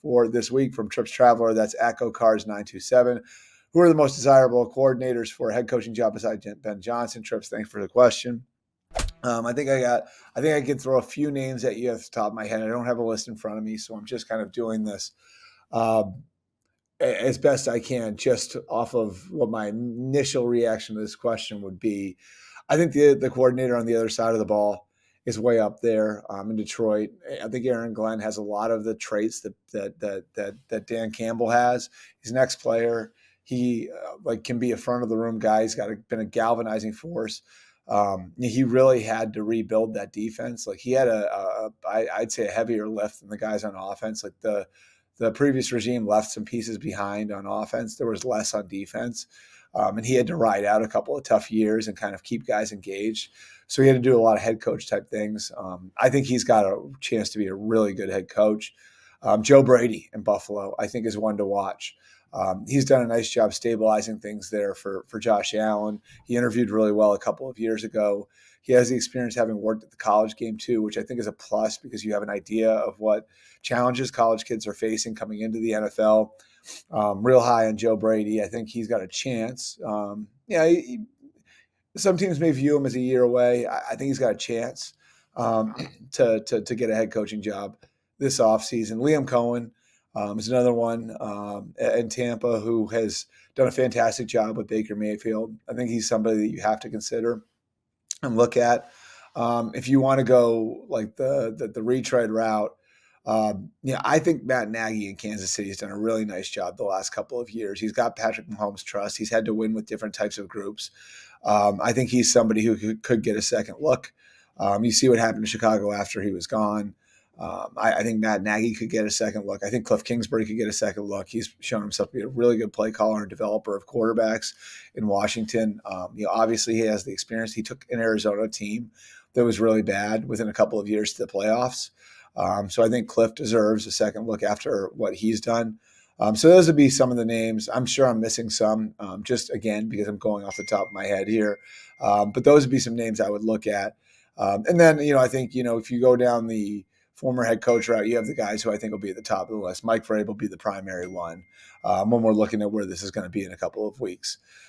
for this week from Trips Traveler. That's Echo Cars 927. Who are the most desirable coordinators for a head coaching job besides Ben Johnson? Trips, thanks for the question. I think I can throw a few names at you off the top of my head. I don't have a list in front of me, so I'm just kind of doing this as best I can, just off of what my initial reaction to this question would be. I think the coordinator on the other side of the ball is way up there in Detroit. I think Aaron Glenn has a lot of the traits that Dan Campbell has. He's an ex-player. He can be a front of the room guy. He's been a galvanizing force. He really had to rebuild that defense. Like, he had I'd say a heavier lift than the guys on offense. Like, the previous regime left some pieces behind on offense. There was less on defense. And he had to ride out a couple of tough years and kind of keep guys engaged. So he had to do a lot of head coach type things. I think he's got a chance to be a really good head coach. Joe Brady in Buffalo, I think, is one to watch. He's done a nice job stabilizing things there for Josh Allen. He interviewed really well a couple of years ago. He has the experience having worked at the college game too, which I think is a plus because you have an idea of what challenges college kids are facing coming into the NFL. Real high on Joe Brady. I think he's got a chance. Some teams may view him as a year away. I think he's got a chance to get a head coaching job this offseason. Liam Cohen is another one in Tampa who has done a fantastic job with Baker Mayfield. I think he's somebody that you have to consider and look at. If you want to go like the retread route, I think Matt Nagy in Kansas City has done a really nice job the last couple of years. He's got Patrick Mahomes' trust. He's had to win with different types of groups. I think he's somebody who could get a second look. You see what happened to Chicago after he was gone. I think Matt Nagy could get a second look. I think Cliff Kingsbury could get a second look. He's shown himself to be a really good play caller and developer of quarterbacks in Washington. Obviously he has the experience. He took an Arizona team that was really bad within a couple of years to the playoffs. So I think Cliff deserves a second look after what he's done. So those would be some of the names. I'm sure I'm missing some, just again, because I'm going off the top of my head here. But those would be some names I would look at. And then, I think, if you go down the former head coach route, you have the guys who I think will be at the top of the list. Mike Vrabel will be the primary one when we're looking at where this is going to be in a couple of weeks.